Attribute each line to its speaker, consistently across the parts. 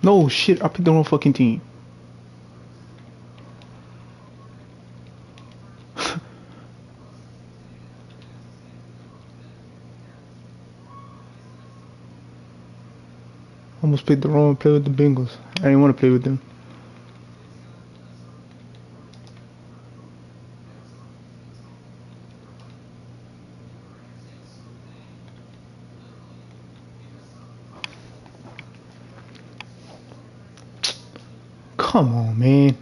Speaker 1: No, shit, I picked the wrong fucking team. Almost picked the wrong play with the Bengals. I didn't want to play with them. Come on, man.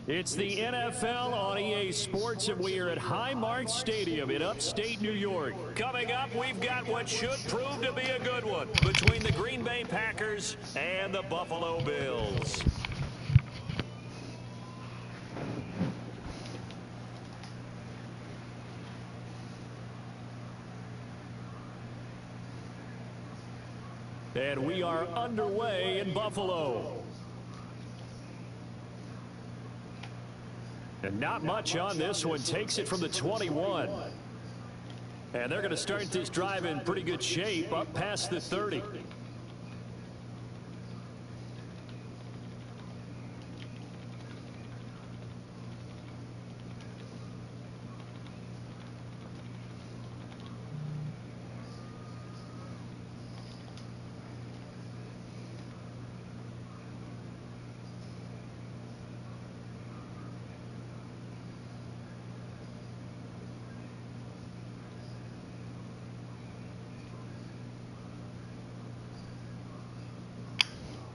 Speaker 2: It's the NFL on EA Sports, and we are at Highmark Stadium in upstate New York. Coming up, we've got what should prove to be a good one between the Green Bay Packers and the Buffalo Bills. And we are underway in Buffalo. And not much on this one. Takes it from the 21. And they're going to start this drive in pretty good shape up past the 30.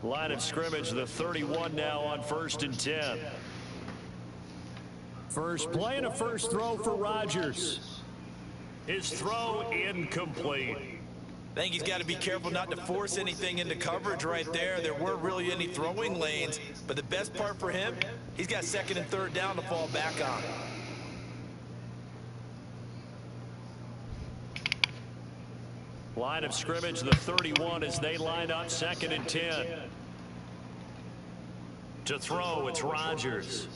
Speaker 2: Line of scrimmage, the 31 now on 1st and 10. First play and a first throw for Rodgers. His throw incomplete.
Speaker 3: I think he's got to be careful not to force anything into coverage right there. There weren't really any throwing lanes, but the best part for him, he's got 2nd and 3rd down to fall back on.
Speaker 2: Line of scrimmage, the 31 as they line up 2nd and 10. To throw, it's Rodgers.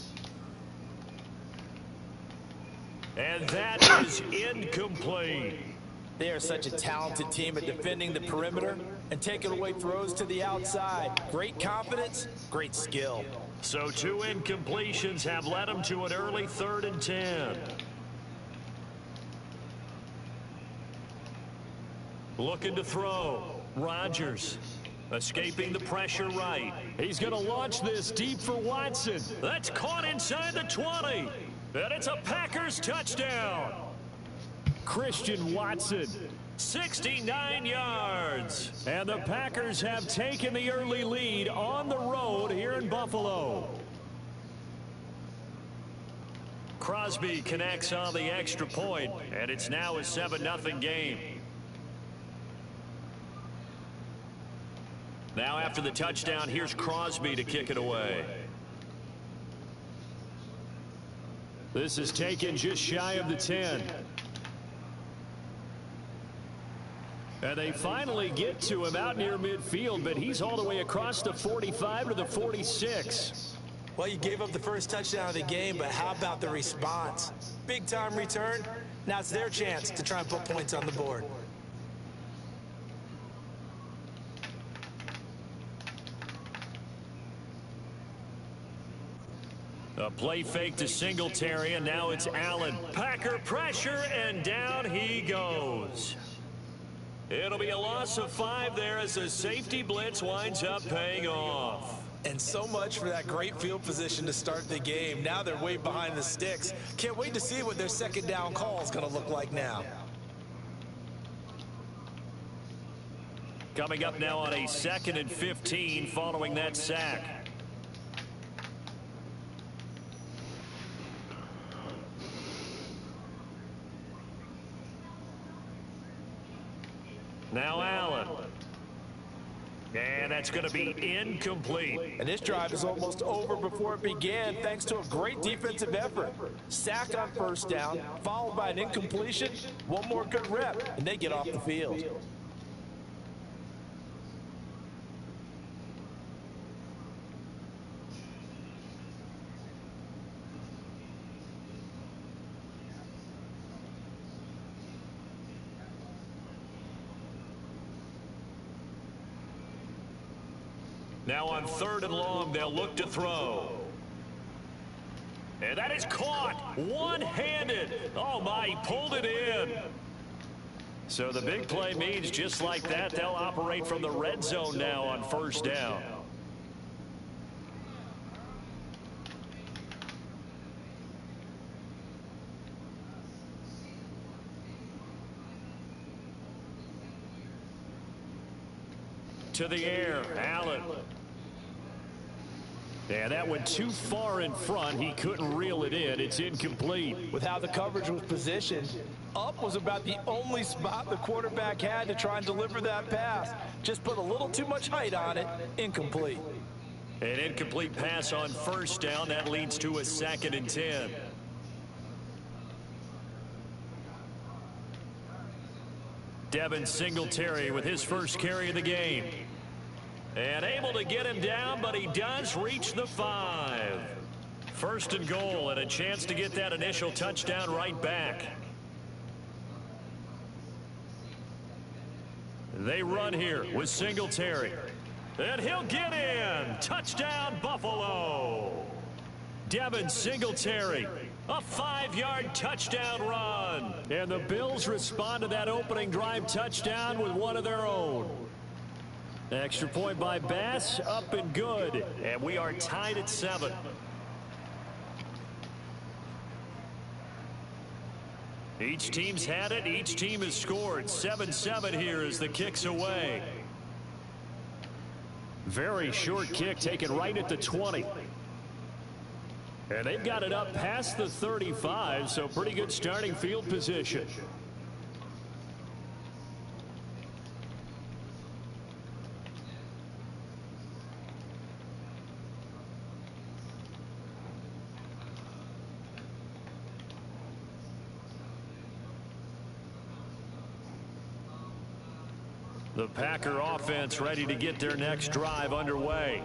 Speaker 2: And that is incomplete.
Speaker 3: They are such a talented team at defending the perimeter and taking away throws to the outside. Great confidence, great skill.
Speaker 2: So 2 incompletions have led them to an early 3rd and 10. Looking to throw. Rodgers escaping the pressure right. He's going to launch this deep for Watson. That's caught inside the 20. And it's a Packers touchdown. Christian Watson, 69 yards. And the Packers have taken the early lead on the road here in Buffalo. Crosby connects on the extra point, and it's now a 7-0 game. Now after the touchdown, here's Crosby to kick it away. This is taken just shy of the 10. And they finally get to him out near midfield, but he's all the way across the 45 to the 46.
Speaker 3: Well, you gave up the first touchdown of the game, but how about the response? Big time return. Now it's their chance to try and put points on the board.
Speaker 2: A play fake to Singletary, and now it's Allen. Packer pressure, and down he goes. It'll be a loss of 5 there as the safety blitz winds up paying off.
Speaker 3: And so much for that great field position to start the game. Now they're way behind the sticks. Can't wait to see what their second down call is going to look like now.
Speaker 2: Coming up now on a 2nd and 15 following that sack. Now Allen. And that's going to be incomplete.
Speaker 3: And this drive is almost over before it began thanks to a great defensive effort. Sack on first down, followed by an incompletion. One more good rep, and they get off the field.
Speaker 2: Now on 3rd and long, they'll look to throw. And that is caught one-handed. Oh, my, he pulled it in. So the big play means just like that, they'll operate from the red zone now on 1st down. To the air, Allen. Yeah, that went too far in front. He couldn't reel it in. It's incomplete.
Speaker 3: With how the coverage was positioned, up was about the only spot the quarterback had to try and deliver that pass. Just put a little too much height on it. Incomplete.
Speaker 2: An incomplete pass on 1st down. That leads to a 2nd and 10. Devin Singletary with his first carry of the game. And able to get him down, but he does reach the 5. 1st and goal, and a chance to get that initial touchdown right back. They run here with Singletary. And he'll get in. Touchdown, Buffalo. Devin Singletary. A 5-yard touchdown run. And the Bills respond to that opening drive touchdown with one of their own. Extra point by Bass, up and good. And we are tied at 7. Each team's had it. Each team has scored. 7-7 here as the kick's away. Very short kick taken right at the 20. And they've got it up past the 35, so pretty good starting field position. The Packer offense ready to get their next drive underway.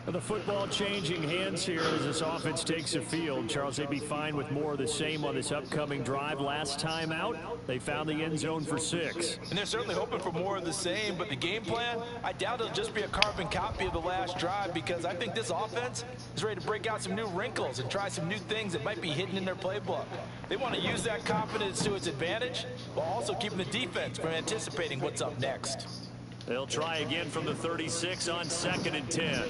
Speaker 2: The football changing hands here as this offense takes the field. Charles, they'd be fine with more of the same on this upcoming drive. Last time out, they found the end zone for 6.
Speaker 3: And they're certainly hoping for more of the same, but the game plan, I doubt it'll just be a carbon copy of the last drive, because I think this offense is ready to break out some new wrinkles and try some new things that might be hidden in their playbook. They want to use that confidence to its advantage while also keeping the defense from anticipating what's up next.
Speaker 2: They'll try again from the 36 on 2nd and 10.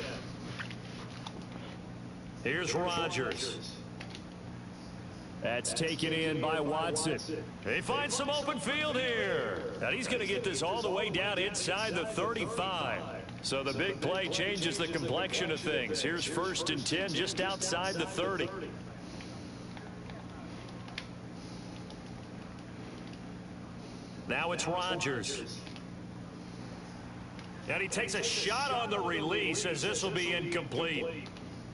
Speaker 2: Here's Rodgers. That's taken in by Watson. They find some open field here. And he's going to get this all the way down inside the 35. So the big play changes the complexion of things. Here's 1st and 10 just outside the 30. Now it's Rodgers. And he takes a shot on the release as this will be incomplete.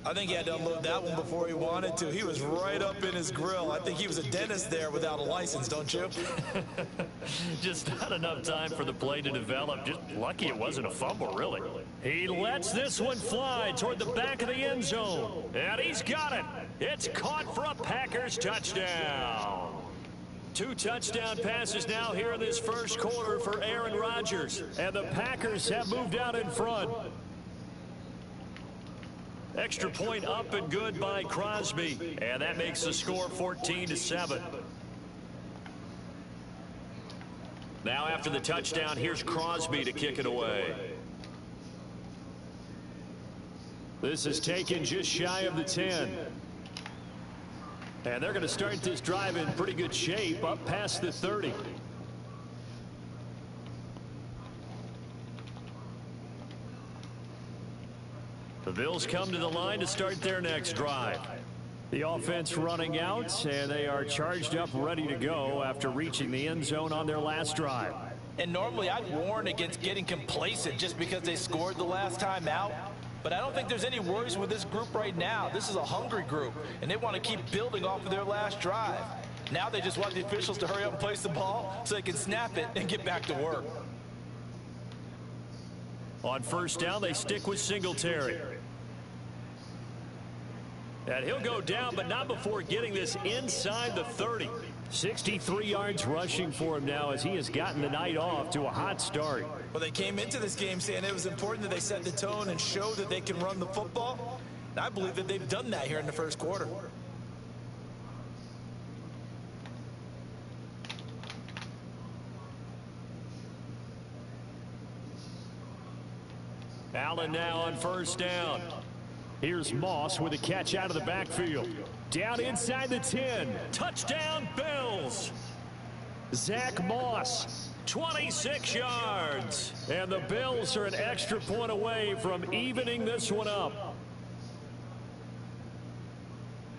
Speaker 3: I think he had to unload that one before he wanted to. He was right up in his grill. I think he was a dentist there without a license, don't you?
Speaker 2: Just not enough time for the play to develop. Just lucky it wasn't a fumble, really. He lets this one fly toward the back of the end zone. And he's got it. It's caught for a Packers touchdown. 2 touchdown passes now here in this first quarter for Aaron Rodgers. And the Packers have moved out in front. Extra point up and good by Crosby. And that makes the score 14-7. Now after the touchdown, here's Crosby to kick it away. This is taken just shy of the 10. And they're going to start this drive in pretty good shape up past the 30. The Bills come to the line to start their next drive. The offense running out, and they are charged up, ready to go after reaching the end zone on their last drive.
Speaker 3: And normally I'd warn against getting complacent just because they scored the last time out. But I don't think there's any worries with this group right now. This is a hungry group, and they want to keep building off of their last drive. Now they just want the officials to hurry up and place the ball so they can snap it and get back to work.
Speaker 2: On first down, they stick with Singletary. And he'll go down, but not before getting this inside the 30. 63 yards rushing for him now as he has gotten the night off to a hot start.
Speaker 3: Well, they came into this game saying it was important that they set the tone and show that they can run the football. And I believe that they've done that here in the first quarter.
Speaker 2: Allen now on first down. Here's Moss with a catch out of the backfield. Down inside the 10. Touchdown, Bills. Zach Moss, 26 yards. And the Bills are an extra point away from evening this one up.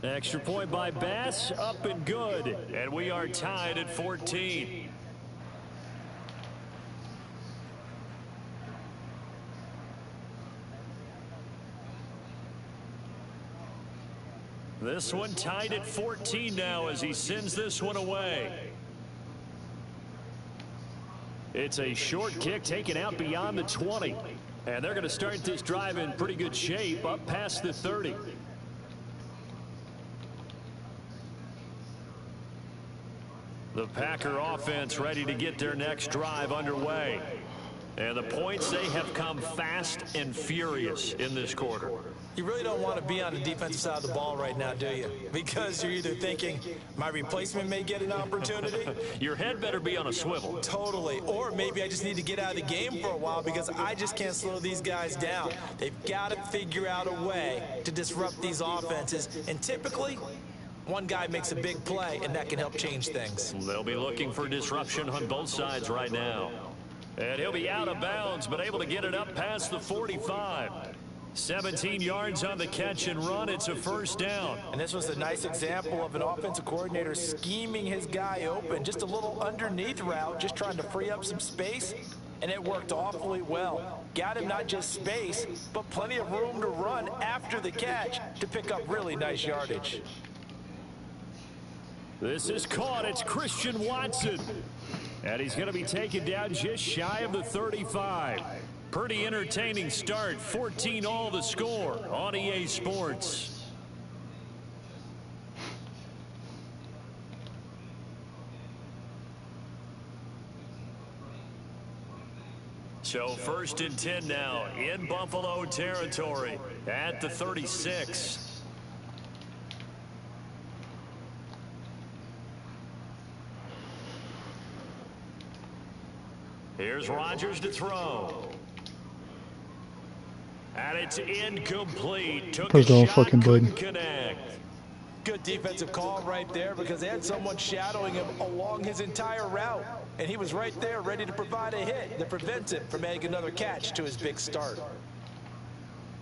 Speaker 2: Extra point by Bass, up and good. And we are tied at 14. This one tied at 14 now as he sends this one away. It's a short kick taken out beyond the 20. And they're going to start this drive in pretty good shape up past the 30. The Packer offense ready to get their next drive underway. And the points, they have come fast and furious in this quarter.
Speaker 3: You really don't want to be on the defensive side of the ball right now, do you? Because you're either thinking, my replacement may get an opportunity.
Speaker 2: Your head better be on a swivel.
Speaker 3: Totally. Or maybe I just need to get out of the game for a while because I just can't slow these guys down. They've got to figure out a way to disrupt these offenses. And typically, one guy makes a big play, and that can help change things.
Speaker 2: They'll be looking for disruption on both sides right now. And he'll be out of bounds, but able to get it up past the 45. 17 yards on the catch and run. It's a first down.
Speaker 3: And this was a nice example of an offensive coordinator scheming his guy open. Just a little underneath route, just trying to free up some space. And it worked awfully well. Got him not just space, but plenty of room to run after the catch to pick up really nice yardage.
Speaker 2: This is caught. It's Christian Watson. And he's going to be taken down just shy of the 35. Pretty entertaining start. 14-all the score on EA Sports. So first and 10 now in Buffalo territory at the 36. Here's Rodgers to throw. And it's incomplete. Took a shot, couldn't connect.
Speaker 3: Good defensive call right there because they had someone shadowing him along his entire route. And he was right there ready to provide a hit that prevents him from making another catch to his big start.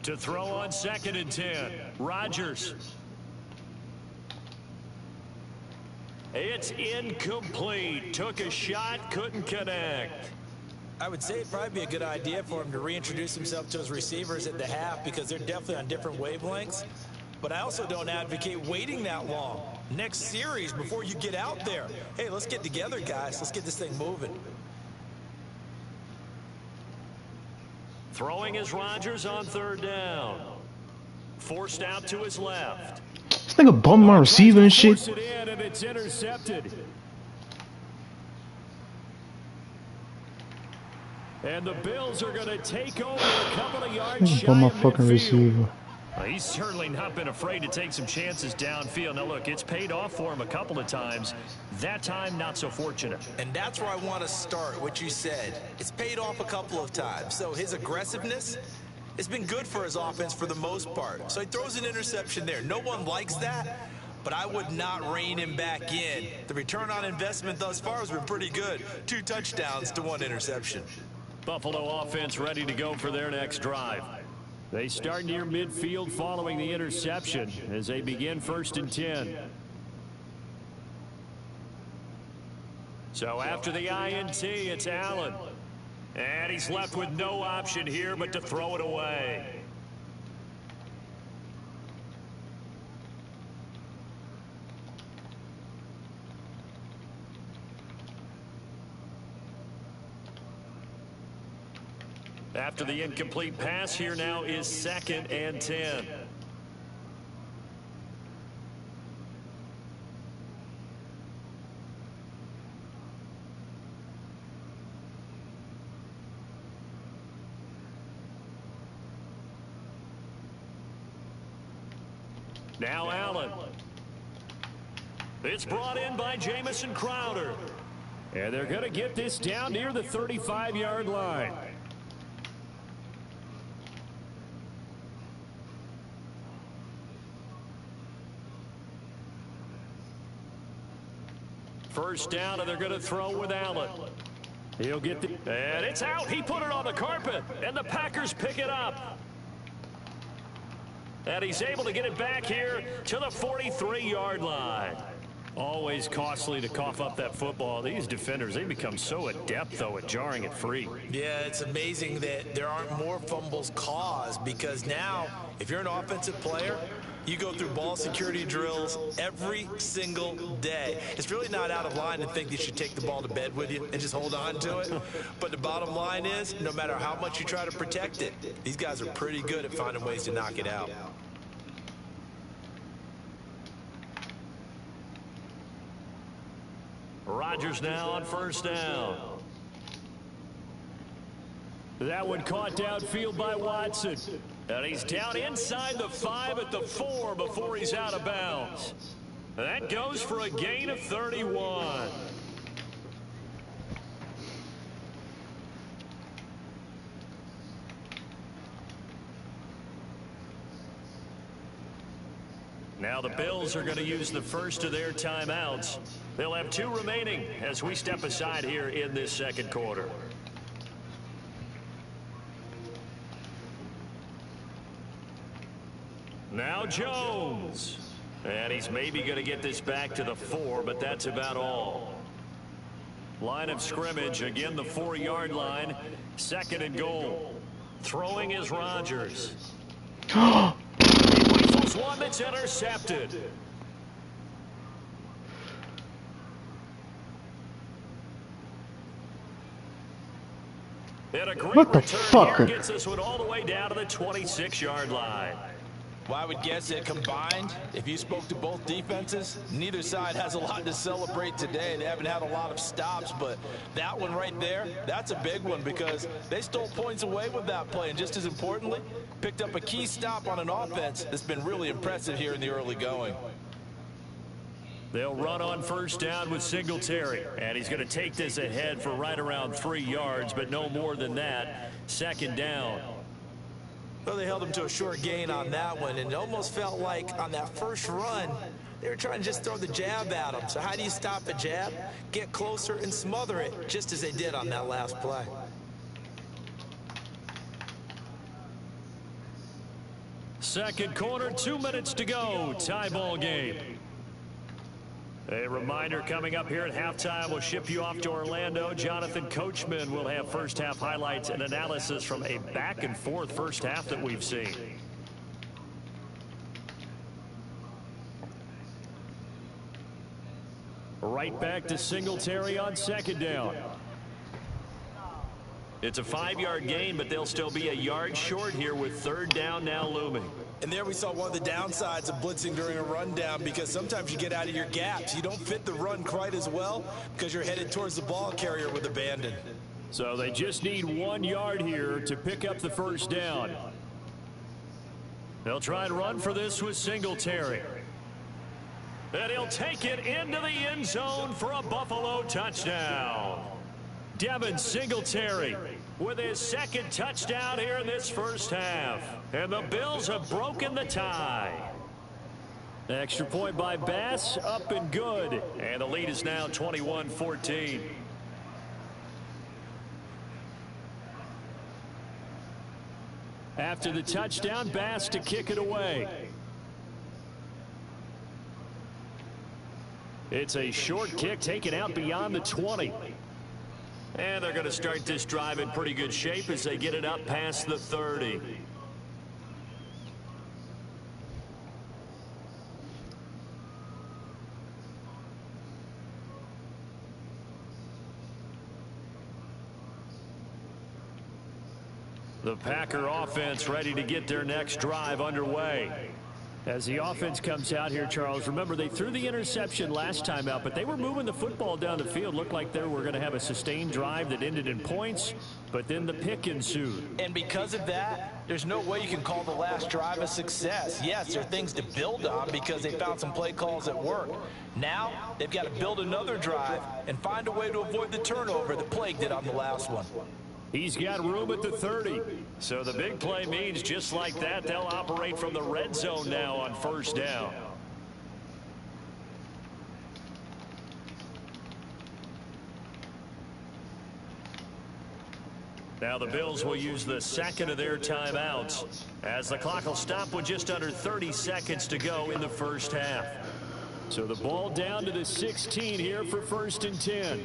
Speaker 2: To throw on second and 10. Rodgers. It's incomplete. Took a shot, couldn't connect.
Speaker 3: I would say it'd probably be a good idea for him to reintroduce himself to his receivers at the half because they're definitely on different wavelengths. But I also don't advocate waiting that long. Next series before you get out there. Hey, let's get together, guys. Let's get this thing moving.
Speaker 2: Throwing is Rodgers on third down. Forced out to his left.
Speaker 1: This nigga bumped my receiver and shit.
Speaker 2: Force it in and it's intercepted. And the Bills are going to take over a couple of yards shy
Speaker 1: Bump my
Speaker 2: of
Speaker 1: fucking
Speaker 2: midfield.
Speaker 1: receiver.
Speaker 2: He's certainly not been afraid to take some chances downfield. Now, look, it's paid off for him a couple of times. That time, not so fortunate.
Speaker 3: And that's where I want to start, what you said. It's paid off a couple of times. So his aggressiveness has been good for his offense for the most part. So he throws an interception there. No one likes that, but I would not rein him back in. The return on investment thus far has been pretty good. 2 touchdowns to 1 interception.
Speaker 2: Buffalo offense ready to go for their next drive. They start near midfield following the interception as they begin 1st and 10. So after the INT, it's Allen. And he's left with no option here but to throw it away. After the incomplete pass, here now is 2nd and 10. Now Allen. It's brought in by Jamison Crowder. And they're going to get this down near the 35-yard line. First down, and they're going to throw with Allen. He'll get the... And it's out. He put it on the carpet, and the Packers pick it up. And he's able to get it back here to the 43-yard line. Always costly to cough up that football. These defenders, they become so adept, though, at jarring it free.
Speaker 3: Yeah, it's amazing that there aren't more fumbles caused, because now, if you're an offensive player, you go through ball security drills every single day. It's really not out of line to think you should take the ball to bed with you and just hold on to it. But the bottom line is, no matter how much you try to protect it, these guys are pretty good at finding ways to knock it out.
Speaker 2: Rodgers now on 1st down. That one caught downfield by Watson. And he's down inside the 5 at the 4 before he's out of bounds. That goes for a gain of 31. Now the Bills are going to use the first of their timeouts. They'll have 2 remaining as we step aside here in this 2nd quarter. Now Jones. And he's maybe going to get this back to the 4, but that's about all. Line of scrimmage, again the 4-yard line. 2nd and goal. Throwing is Rodgers. He whistles one that's intercepted. And a great
Speaker 1: What the
Speaker 2: return
Speaker 1: fuck?
Speaker 2: here gets this one all the way down to the 26-yard line.
Speaker 3: Well, I would guess that combined, if you spoke to both defenses, neither side has a lot to celebrate today. They haven't had a lot of stops, but that one right there, that's a big one because they stole points away with that play. And just as importantly, picked up a key stop on an offense that's been really impressive here in the early going.
Speaker 2: They'll run on 1st down with Singletary. And he's going to take this ahead for right around 3 yards, but no more than that. 2nd down.
Speaker 3: Well, they held him to a short gain on that one, and it almost felt like on that first run, they were trying to just throw the jab at him. So how do you stop a jab? Get closer and smother it, just as they did on that last play.
Speaker 2: Second quarter, 2 minutes to go. Tie ball game. A reminder coming up here at halftime. We'll ship you off to Orlando. Jonathan Coachman will have first half highlights and analysis from a back and forth first half that we've seen. Right back to Singletary on 2nd down. It's a 5-yard gain, but they'll still be a yard short here with 3rd down now looming.
Speaker 3: And there we saw one of the downsides of blitzing during a rundown, because sometimes you get out of your gaps. You don't fit the run quite as well because you're headed towards the ball carrier with abandon.
Speaker 2: So they just need 1 yard here to pick up the first down. They'll try and run for this with Singletary. And he'll take it into the end zone for a Buffalo touchdown. Devin Singletary with his second touchdown here in this first half. And the Bills have broken the tie. Extra point by Bass, up and good. And the lead is now 21-14. After the touchdown, Bass to kick it away. It's a short kick taken out beyond the 20. And they're going to start this drive in pretty good shape as they get it up past the 30. The Packer offense ready to get their next drive underway. As the offense comes out here, Charles, remember they threw the interception last time out, but they were moving the football down the field. Looked like they were going to have a sustained drive that ended in points, but then the pick ensued.
Speaker 3: And because of that, there's no way you can call the last drive a success. Yes, there are things to build on because they found some play calls that work. Now, they've got to build another drive and find a way to avoid the turnover that plagued it on the last one.
Speaker 2: He's got room at the 30. So the big play means just like that, they'll operate from the red zone now on first down. Now the Bills will use the second of their timeouts as the clock will stop with just under 30 seconds to go in the first half. So the ball down to the 16 here for 1st and 10.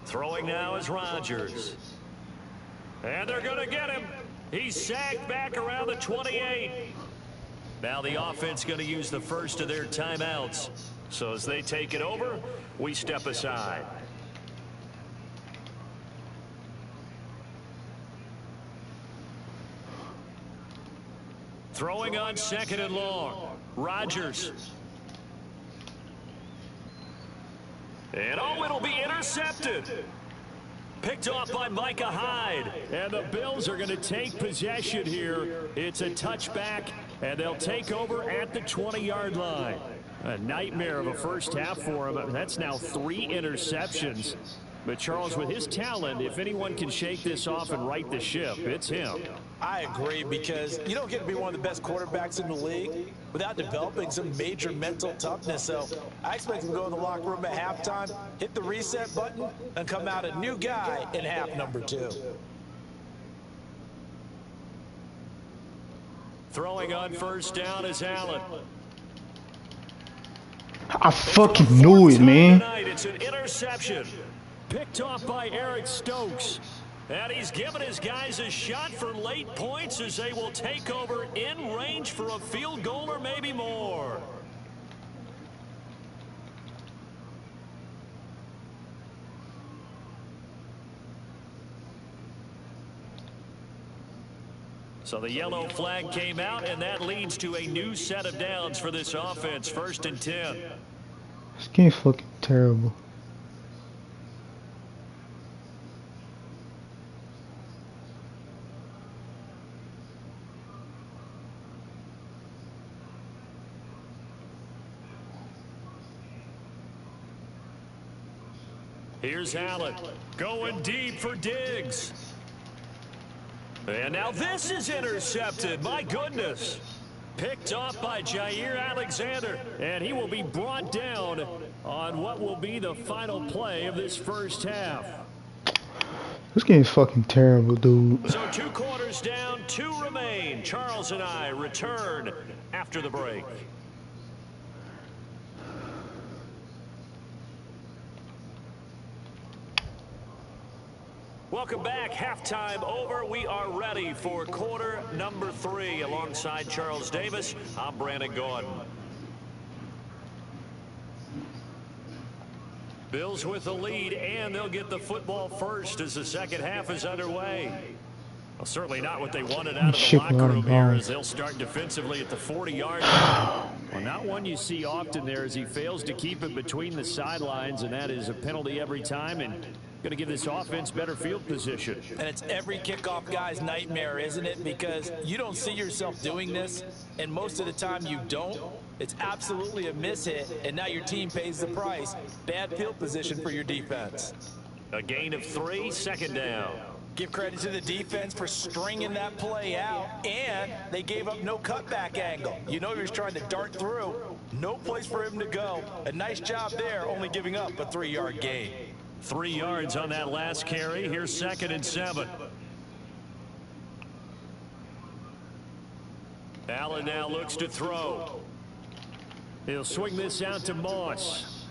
Speaker 2: Throwing now is Rodgers. And they're going to get him. He's sagged back around the 28. Now the offense going to use the first of their timeouts. So as they take it over, we step aside. Throwing on 2nd and long. Rodgers. And oh, it'll be intercepted. Picked off by Micah Hyde. And the Bills are going to take possession here. It's a touchback, and they'll take over at the 20-yard line. A nightmare of a first half for him. That's now 3 interceptions. But, Charles, with his talent, if anyone can shake this off and right the ship, it's him.
Speaker 3: I agree, because you don't get to be one of the best quarterbacks in the league without developing some major mental toughness. So I expect him to go in the locker room at halftime, hit the reset button, and come out a new guy in half number 2.
Speaker 2: Throwing on first down is Allen.
Speaker 1: I fucking knew it, man.
Speaker 2: It's an interception. Picked off by Eric Stokes. And he's given his guys a shot for late points as they will take over in range for a field goal or maybe more. So the yellow flag came out, and that leads to a new set of downs for this offense. 1st and 10.
Speaker 1: This game's fucking terrible.
Speaker 2: Here's Allen going deep for Diggs. And now this is intercepted. My goodness. Picked off by Jair Alexander. And he will be brought down on what will be the final play of this first half.
Speaker 1: This game's fucking terrible, dude.
Speaker 2: So 2 quarters down, 2 remain. Charles and I return after the break. Welcome back. Halftime over. We are ready for quarter number 3. Alongside Charles Davis, I'm Brandon Gordon. Bills with the lead, and they'll get the football first as the second half is underway. Well, certainly not what they wanted out of the locker room here as they'll start defensively at the 40-yard line. Well, not one you see often there as he fails to keep it between the sidelines, and that is a penalty every time. And Going to give this offense better field position.
Speaker 3: And it's every kickoff guy's nightmare, isn't it? Because you don't see yourself doing this, and most of the time you don't. It's absolutely a mishit, and now your team pays the price. Bad field position for your defense.
Speaker 2: A gain of 3, second down.
Speaker 3: Give credit to the defense for stringing that play out, and they gave up no cutback angle. You know he was trying to dart through. No place for him to go. A nice job there, only giving up a 3-yard gain.
Speaker 2: 3 yards on that last carry. Here's 2nd and 7. Allen now looks to throw. He'll swing this out to Moss.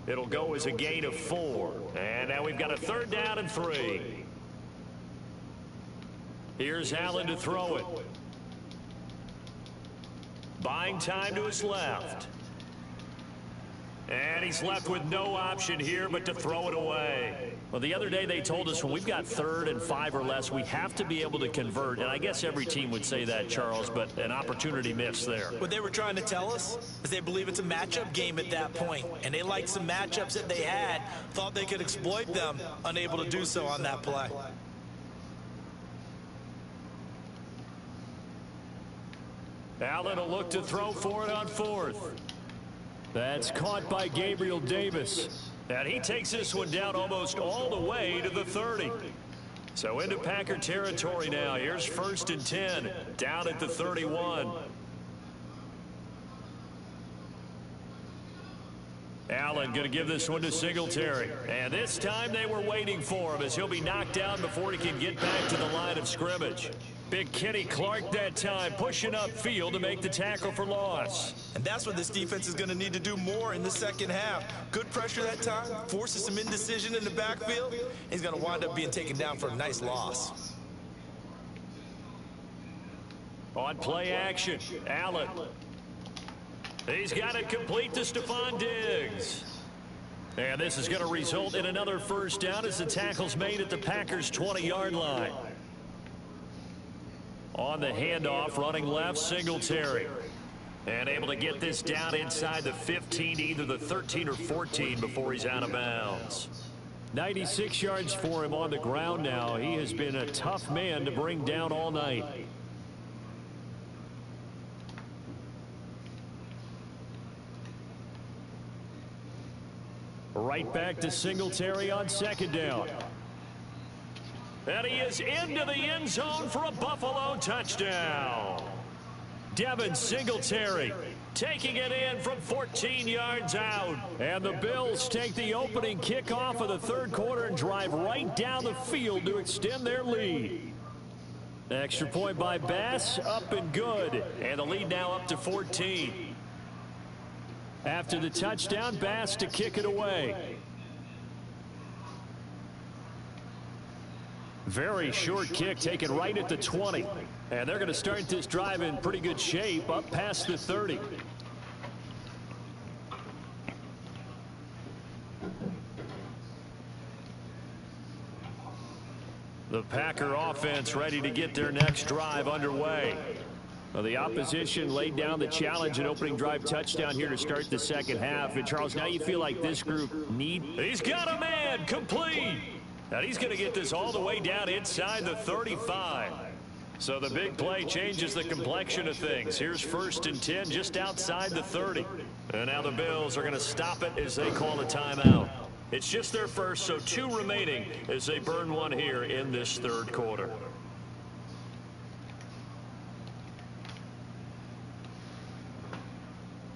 Speaker 2: It'll go as a gain of 4. And now we've got a 3rd down and 3. Here's Allen to throw it. Buying time to his left. And he's left with no option here but to throw it away. Well, the other day they told us when we've got 3rd and 5 or less, we have to be able to convert. And I guess every team would say that, Charles, but an opportunity missed there.
Speaker 3: What they were trying to tell us is they believe it's a matchup game at that point. And they liked some matchups that they had, thought they could exploit them, unable to do so on that play.
Speaker 2: Allen will look to throw for it on 4th. That's caught by Gabriel Davis. And he takes this one down almost all the way to the 30. So into Packer territory now. Here's 1st and 10. Down at the 31. Allen going to give this one to Singletary. And this time they were waiting for him as he'll be knocked down before he can get back to the line of scrimmage. Big Kenny Clark that time pushing upfield to make the tackle for loss.
Speaker 3: And that's what this defense is going to need to do more in the second half. Good pressure that time, forces some indecision in the backfield. He's going to wind up being taken down for a nice loss.
Speaker 2: On play action, Allen. He's got it complete to Stephon Diggs. And this is going to result in another 1st down as the tackle's made at the Packers' 20-yard line. On the handoff, running left, Singletary. And able to get this down inside the 15, either the 13 or 14 before he's out of bounds. 96 yards for him on the ground now. He has been a tough man to bring down all night. Right back to Singletary on 2nd down. And he is into the end zone for a Buffalo touchdown. Devin Singletary taking it in from 14 yards out. And the Bills take the opening kickoff of the 3rd quarter and drive right down the field to extend their lead. Extra point by Bass, up and good. And the lead now up to 14. After the touchdown, Bass to kick it away. Very short kick taken right at the 20. And they're going to start this drive in pretty good shape up past the 30. The Packer offense ready to get their next drive underway. Well, the opposition laid down the challenge and opening drive touchdown here to start the second half. And Charles, now you feel like this group He's got a man complete. And he's going to get this all the way down inside the 35. So the big play changes the complexion of things. Here's 1st and 10 just outside the 30. And now the Bills are going to stop it as they call a timeout. It's just their first, so 2 remaining as they burn one here in this 3rd quarter.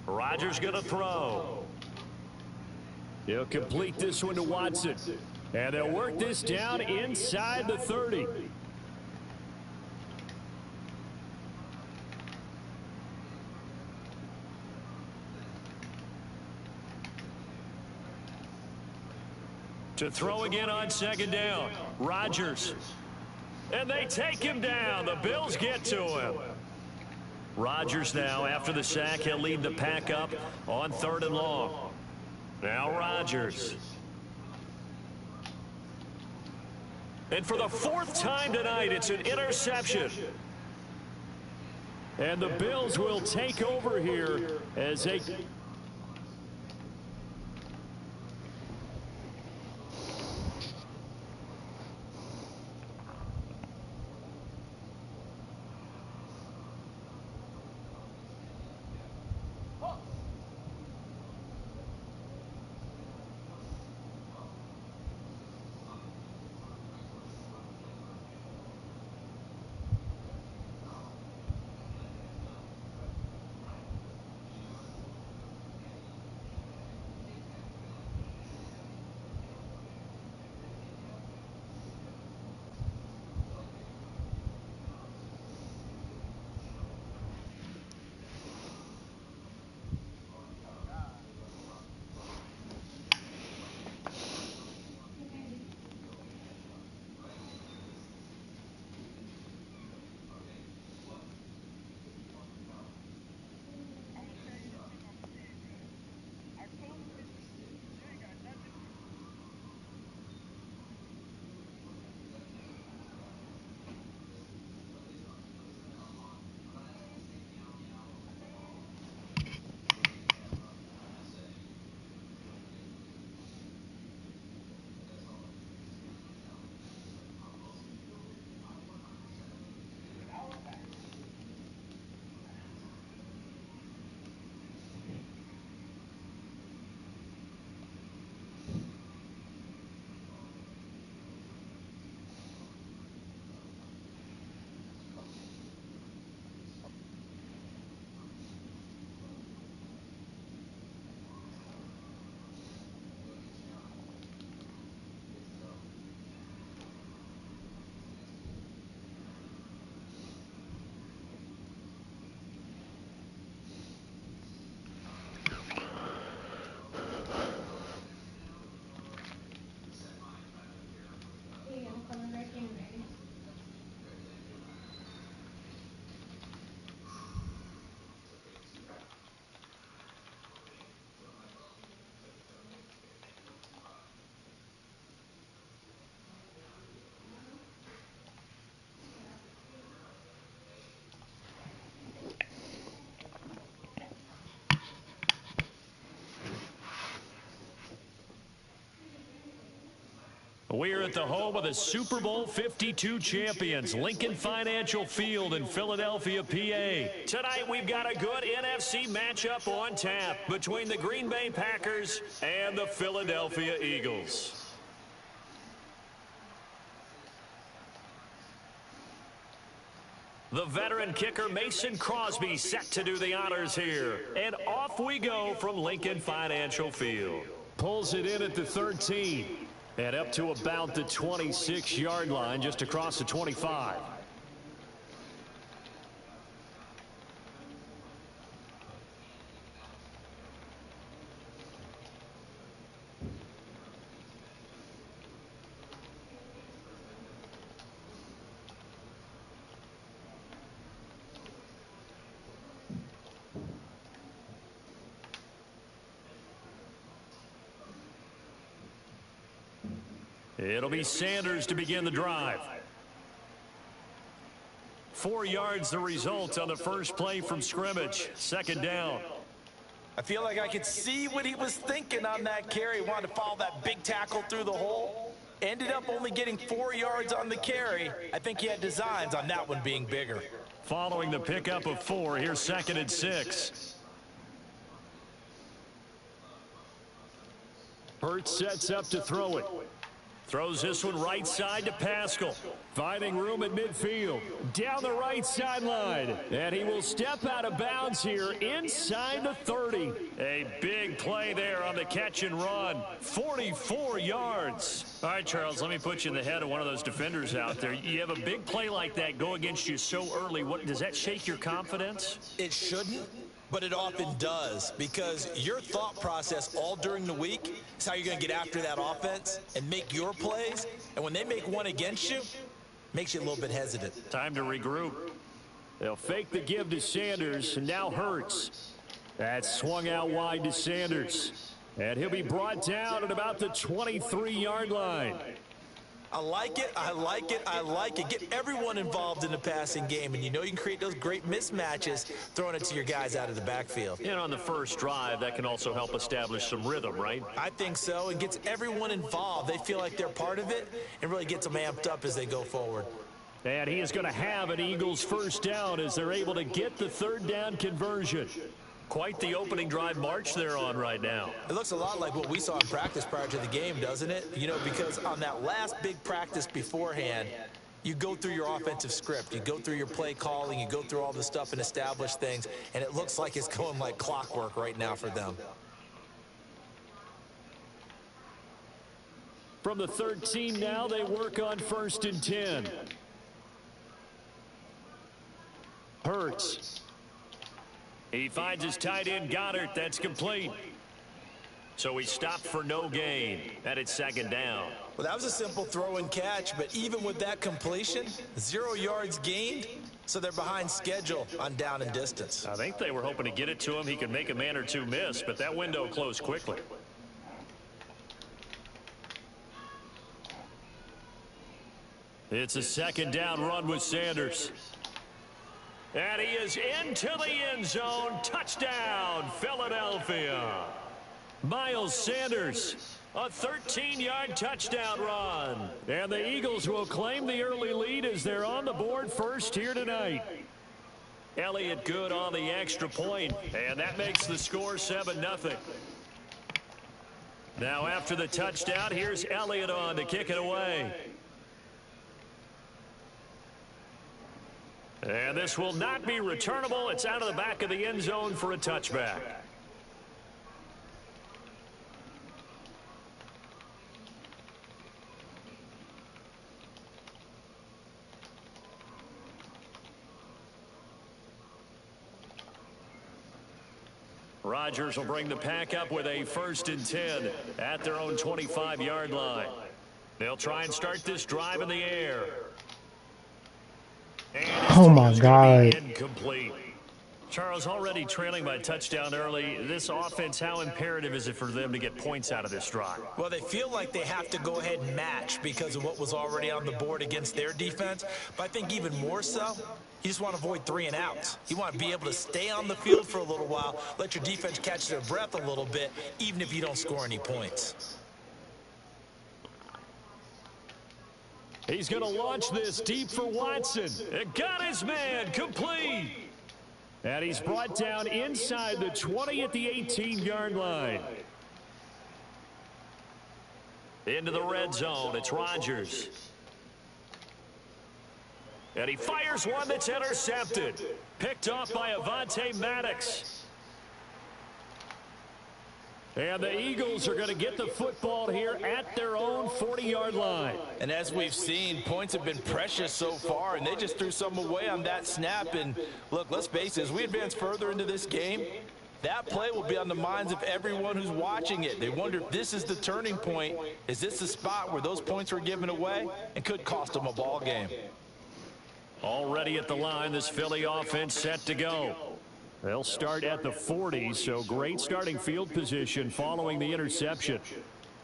Speaker 2: Rodgers going to throw. He'll complete this one to Watson. And they'll work this down inside the 30. To throw again on 2nd down. Rodgers. And they take him down. The Bills get to him. Rodgers now, after the sack, he'll lead the pack up on 3rd and long. Now Rodgers. And for the 4th time tonight, it's an interception. And the Bills will take over here as they... We're at the home of the Super Bowl 52 champions, Lincoln Financial Field in Philadelphia, PA. Tonight, we've got a good NFC matchup on tap between the Green Bay Packers and the Philadelphia Eagles. The veteran kicker Mason Crosby set to do the honors here. And off we go from Lincoln Financial Field. Pulls it in at the 13. And up to about the 26-yard line, just across the 25. It'll be Sanders to begin the drive. 4 yards the result on the first play from scrimmage. Second down.
Speaker 3: I feel like I could see what he was thinking on that carry. Wanted to follow that big tackle through the hole. Ended up only getting 4 yards on the carry. I think he had designs on that one being bigger.
Speaker 2: Following the pickup of 4, here's 2nd and 6. Hurts sets up to throw it. Throws this one right side to Pascal. Finding room at midfield. Down the right sideline. And he will step out of bounds here inside the 30. A big play there on the catch and run. 44 yards. All right, Charles, let me put you in the head of one of those defenders out there. You have a big play like that go against you so early. Does that shake your confidence?
Speaker 3: It shouldn't. But it often does, because your thought process all during the week is how you're going to get after that offense and make your plays. And when they make one against you, makes you a little bit hesitant.
Speaker 2: Time to regroup. They'll fake the give to Sanders, and now Hurts. That's swung out wide to Sanders. And he'll be brought down at about the 23-yard line.
Speaker 3: I like it, I like it, I like it. Get everyone involved in the passing game, and you know you can create those great mismatches throwing it to your guys out of the backfield.
Speaker 2: And on the first drive, that can also help establish some rhythm, right?
Speaker 3: I think so. It gets everyone involved. They feel like they're part of it and really gets them amped up as they go forward.
Speaker 2: And he is going to have an Eagles first down as they're able to get the third down conversion. Quite the opening drive march they're on right now.
Speaker 3: It looks a lot like what we saw in practice prior to the game, doesn't it? You know, because on that last big practice beforehand, you go through your offensive script, you go through your play calling, you go through all the stuff and establish things, and it looks like it's going like clockwork right now for them.
Speaker 2: From the 13 now, they work on 1st and 10. Hurts. He finds his tight end, Goddard. That's complete. So he stopped for no gain. And it's 2nd down.
Speaker 3: Well, that was a simple throw and catch, but even with that completion, 0 yards gained, so they're behind schedule on down and distance.
Speaker 2: I think they were hoping to get it to him. He could make a man or two miss, but that window closed quickly. It's a 2nd down run with Sanders. And he is into the end zone. Touchdown, Philadelphia. Miles Sanders, a 13-yard touchdown run. And the Eagles will claim the early lead as they're on the board first here tonight. Elliott good on the extra point, and that makes the score 7-0. Now after the touchdown, here's Elliott on to kick it away. And this will not be returnable. It's out of the back of the end zone for a touchback. Rodgers will bring the pack up with a 1st and 10 at their own 25-yard line. They'll try and start this drive in the air.
Speaker 1: Oh my God.
Speaker 2: Incomplete. Charles, already trailing by a touchdown early. This offense, how imperative is it for them to get points out of this drive?
Speaker 3: Well, they feel like they have to go ahead and match because of what was already on the board against their defense. But I think even more so, you just want to avoid 3 and outs. You want to be able to stay on the field for a little while, let your defense catch their breath a little bit, even if you don't score any points.
Speaker 2: He's going to launch this deep for Watson. It got his man complete. And he's brought down inside the 20 at the 18-yard line. Into the red zone, it's Rodgers. And he fires one that's intercepted. Picked off by Avonte Maddox. And the Eagles are going to get the football here at their own 40-yard line.
Speaker 3: And as we've seen, points have been precious so far, and they just threw some away on that snap. And look, let's face it, as we advance further into this game, that play will be on the minds of everyone who's watching it. They wonder if this is the turning point. Is this the spot where those points were given away and could cost them a ball game?
Speaker 2: Already at the line, this Philly offense set to go. They'll start at the 40, so great starting field position following the interception.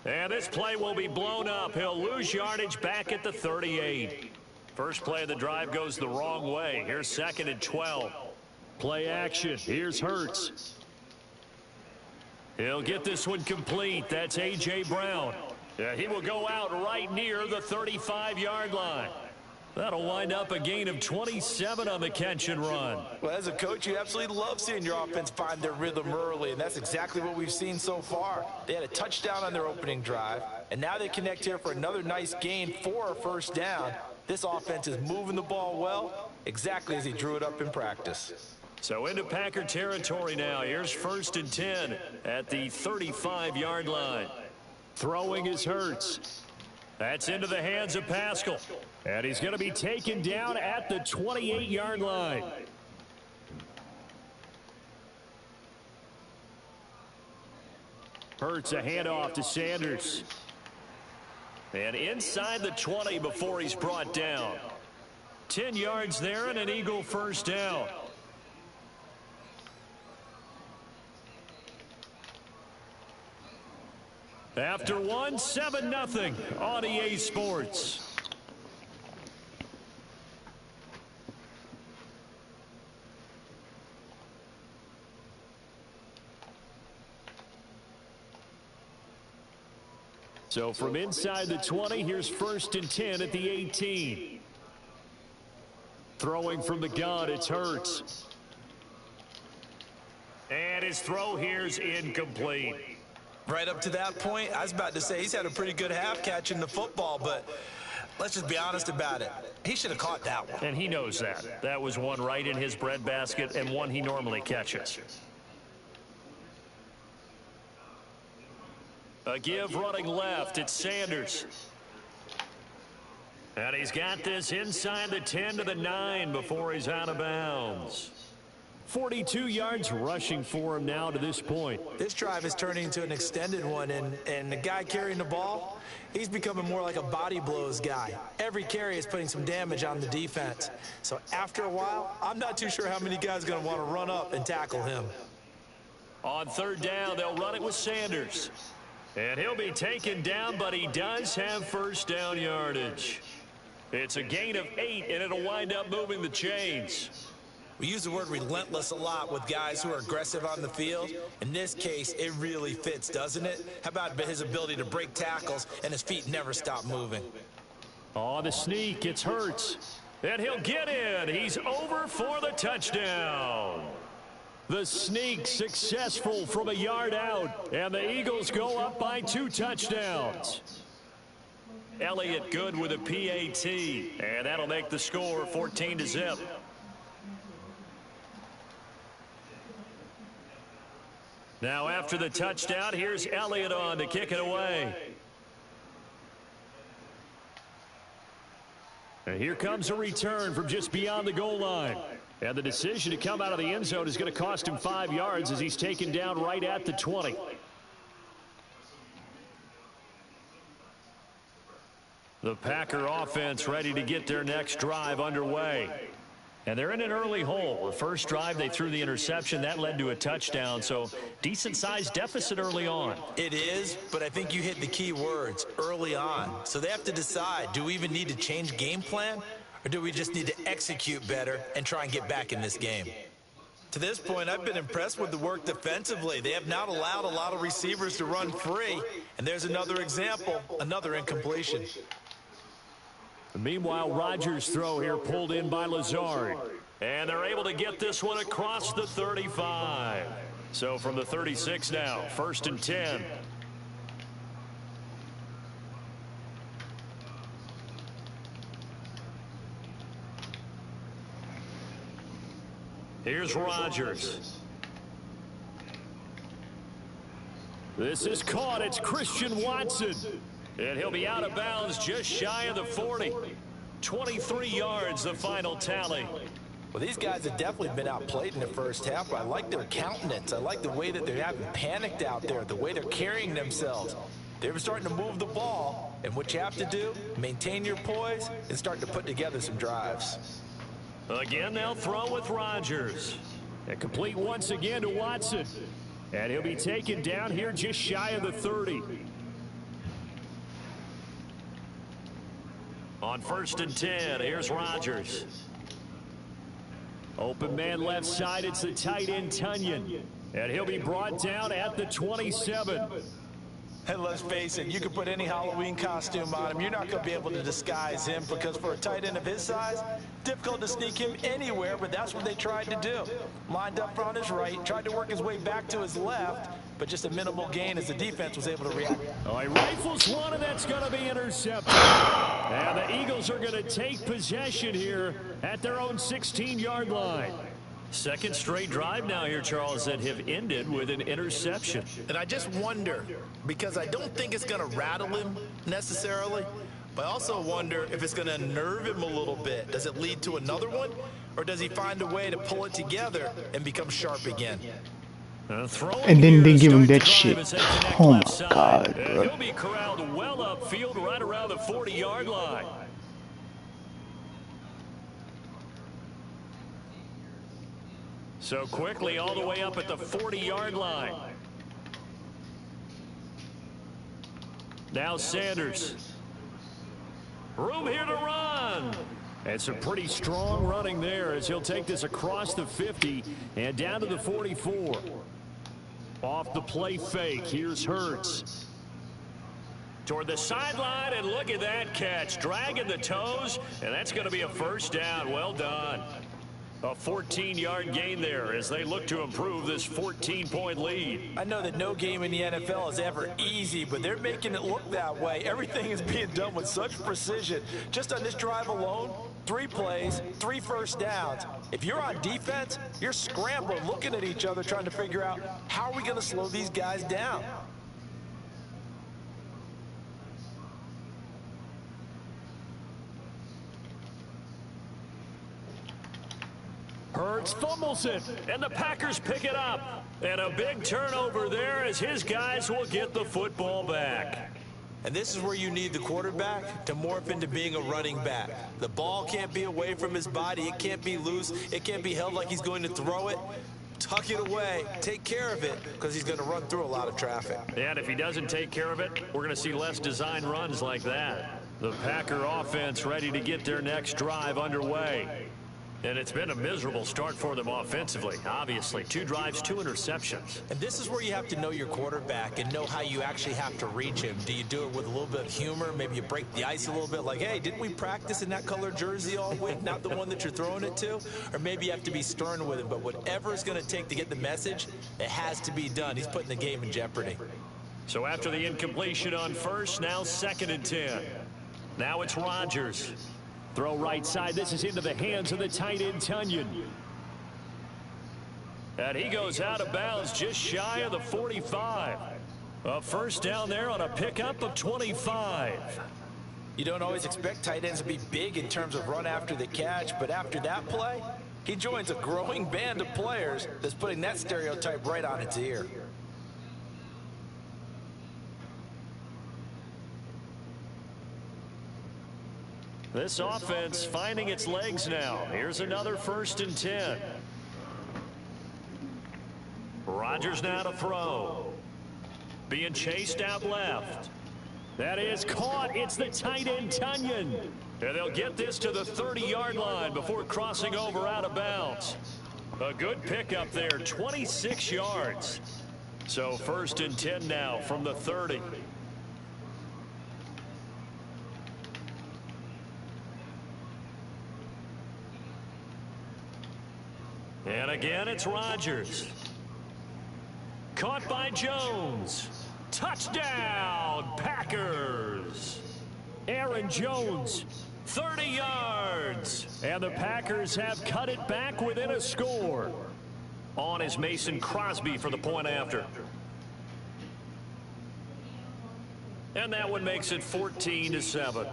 Speaker 2: And this play will be blown up. He'll lose yardage back at the 38. First play of the drive goes the wrong way. Here's 2nd and 12. Play action. Here's Hurts. He'll get this one complete. That's A.J. Brown. Yeah, he will go out right near the 35-yard line. That'll wind up a gain of 27 on the catch and run.
Speaker 3: Well, as a coach, you absolutely love seeing your offense find their rhythm early, and that's exactly what we've seen so far. They had a touchdown on their opening drive, and now they connect here for another nice gain for a first down. This offense is moving the ball well, exactly as he drew it up in practice.
Speaker 2: So into Packer territory now. Here's 1st and 10 at the 35-yard line. Throwing is Hurts. That's into the hands of Pascal. And he's going to be taken down at the 28-yard line. Hurts a handoff to Sanders. And inside the 20 before he's brought down. 10 yards there and an Eagle first down. After one, 7-0 on EA Sports. So from inside the 20, here's 1st and 10 at the 18. Throwing from the gun, it's Hurts. And his throw here's incomplete.
Speaker 3: Right up to that point, I was about to say he's had a pretty good half catching the football, but let's just be honest about it. He should have caught that one.
Speaker 2: And he knows that. That was one right in his breadbasket and one he normally catches. A give running left. It's Sanders. And he's got this inside the 10 to the 9 before he's out of bounds. 42 yards rushing for him now to this point.
Speaker 3: This drive is turning into an extended one, and the guy carrying the ball, he's becoming more like a body blows guy. Every carry is putting some damage on the defense. So after a while, I'm not too sure how many guys are going to want to run up and tackle him.
Speaker 2: On 3rd down, they'll run it with Sanders. And he'll be taken down, but he does have first down yardage. It's a gain of 8, and it'll wind up moving the chains.
Speaker 3: We use the word relentless a lot with guys who are aggressive on the field. In this case, it really fits, doesn't it? How about his ability to break tackles and his feet never stop moving?
Speaker 2: On the sneak, it's Hurts. And he'll get in. He's over for the touchdown. The sneak successful from a yard out. And the Eagles go up by 2 touchdowns. Elliott good with a PAT. And that'll make the score 14-0. Now after the touchdown, here's Elliott on to kick it away. And here comes a return from just beyond the goal line. And the decision to come out of the end zone is going to cost him 5 yards as he's taken down right at the 20. The Packer offense ready to get their next drive underway. And they're in an early hole. The first drive, they threw the interception. That led to a touchdown. So decent-sized deficit early on.
Speaker 3: It is, but I think you hit the key words, early on. So they have to decide, do we even need to change game plan? Or do we just need to execute better and try and get back in this game? To this point, I've been impressed with the work defensively. They have not allowed a lot of receivers to run free. And there's another example, another incompletion.
Speaker 2: Meanwhile, Rodgers' throw here pulled in by Lazard. And they're able to get this one across the 35. So from the 36 now, 1st and 10. Here's Rodgers. This is caught. It's Christian Watson. And he'll be out of bounds just shy of the 40. 23 yards, the final tally.
Speaker 3: Well, these guys have definitely been outplayed in the first half, but I like their countenance. I like the way that they're having panicked out there, the way they're carrying themselves. They're starting to move the ball, and what you have to do, maintain your poise and start to put together some drives.
Speaker 2: Again, they'll throw with Rodgers. And complete once again to Watson. And he'll be taken down here just shy of the 30. On 1st and 10, here's Rodgers. Open man left side, it's the tight end Tunyon. And he'll be brought down at the 27.
Speaker 3: And let's face it, you can put any Halloween costume on him. You're not going to be able to disguise him because for a tight end of his size, difficult to sneak him anywhere, but that's what they tried to do. Lined up on his right, tried to work his way back to his left, but just a minimal gain as the defense was able to react.
Speaker 2: Oh, he rifles one, and that's going to be intercepted. And the Eagles are going to take possession here at their own 16-yard line. Second straight drive now here, Charles, that have ended with an interception.
Speaker 4: And I just wonder, because I don't think it's going to rattle him necessarily, but I also wonder if it's going to unnerve him a little bit. Does it lead to another one, or does he find a way to pull it together and become sharp again?
Speaker 1: And then they give him that shit. Oh my God, bro.
Speaker 2: He'll be corralled well upfield right around the 40-yard line. So quickly all the way up at the 40-yard line. Now Sanders. Room here to run. And some pretty strong running there as he'll take this across the 50 and down to the 44. Off the play fake, here's Hurts. Toward the sideline, and look at that catch. Dragging the toes, and that's going to be a first down. Well done. A 14-yard gain there as they look to improve this 14-point lead.
Speaker 3: I know that no game in the NFL is ever easy, but they're making it look that way. Everything is being done with such precision. Just on this drive alone, 3 plays, 3 first downs. If you're on defense, you're scrambling, looking at each other, trying to figure out how are we going to slow these guys down.
Speaker 2: Hurts fumbles it, and the Packers pick it up. And a big turnover there as his guys will get the football back.
Speaker 3: And this is where you need the quarterback to morph into being a running back. The ball can't be away from his body. It can't be loose. It can't be held like he's going to throw it. Tuck it away. Take care of it because he's going to run through a lot of traffic.
Speaker 2: And if he doesn't take care of it, we're going to see less design runs like that. The Packer offense ready to get their next drive underway. And it's been a miserable start for them offensively, obviously. 2 drives, 2 interceptions.
Speaker 3: And this is where you have to know your quarterback and know how you actually have to reach him. Do you do it with a little bit of humor? Maybe you break the ice a little bit like, hey, didn't we practice in that color jersey all week? Not the one that you're throwing it to? Or maybe you have to be stern with him. But whatever it's going to take to get the message, it has to be done. He's putting the game in jeopardy.
Speaker 2: So after the incompletion on first, now 2nd and 10. Now it's Rodgers. Throw right side. This is into the hands of the tight end Tunyon. And he goes out of bounds just shy of the 45. A first down there on a pickup of 25.
Speaker 3: You don't always expect tight ends to be big in terms of run after the catch, but after that play, he joins a growing band of players that's putting that stereotype right on its ear.
Speaker 2: This offense finding its legs now. Here's another 1st and 10. Rodgers now to throw. Being chased out left. That is caught. It's the tight end Tunyon. And they'll get this to the 30-yard line before crossing over out of bounds. A good pickup there, 26 yards. So 1st and 10 now from the 30. And again, it's Rodgers. Caught by Jones. Touchdown, Packers. Aaron Jones, 30 yards. And the Packers have cut it back within a score. On is Mason Crosby for the point after. And that one makes it 14-7.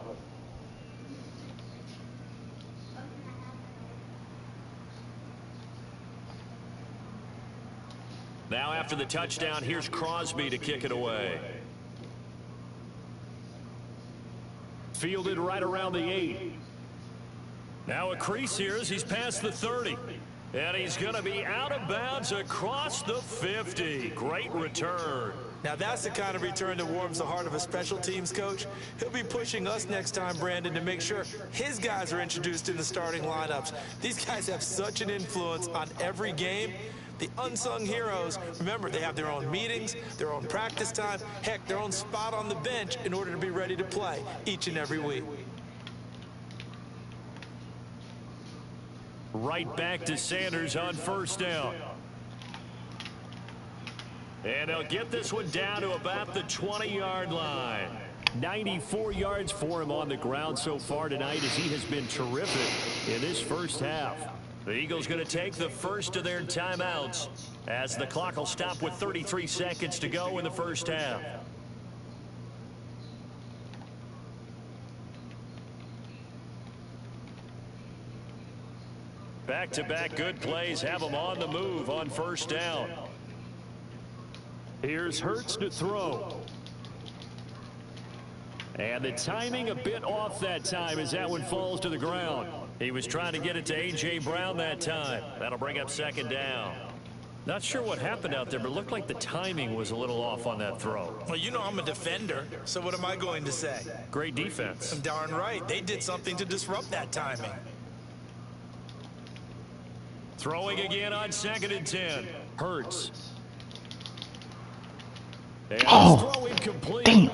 Speaker 2: Now after the touchdown, here's Crosby to kick it away. Fielded right around the 8. Now a crease here as he's past the 30. And he's going to be out of bounds across the 50. Great return.
Speaker 3: Now that's the kind of return that warms the heart of a special teams coach. He'll be pushing us next time, Brandon, to make sure his guys are introduced in the starting lineups. These guys have such an influence on every game. The unsung heroes, remember, they have their own meetings, their own practice time, heck, their own spot on the bench in order to be ready to play each and every week.
Speaker 2: Right back to Sanders on first down. And they'll get this one down to about the 20-yard line. 94 yards for him on the ground so far tonight as he has been terrific in this first half. The Eagles going to take the first of their timeouts as the clock will stop with 33 seconds to go in the first half. Back-to-back good plays have them on the move on first down. Here's Hurts to throw. And the timing a bit off that time as that one falls to the ground. He was trying to get it to A.J. Brown that time. That'll bring up second down. Not sure what happened out there, but it looked like the timing was a little off on that throw.
Speaker 4: Well, you know I'm a defender, so what am I going to say?
Speaker 2: Great defense.
Speaker 4: Darn right. They did something to disrupt that timing.
Speaker 2: Throwing again on 2nd and 10. Hurts. And throw incomplete.
Speaker 1: Damn.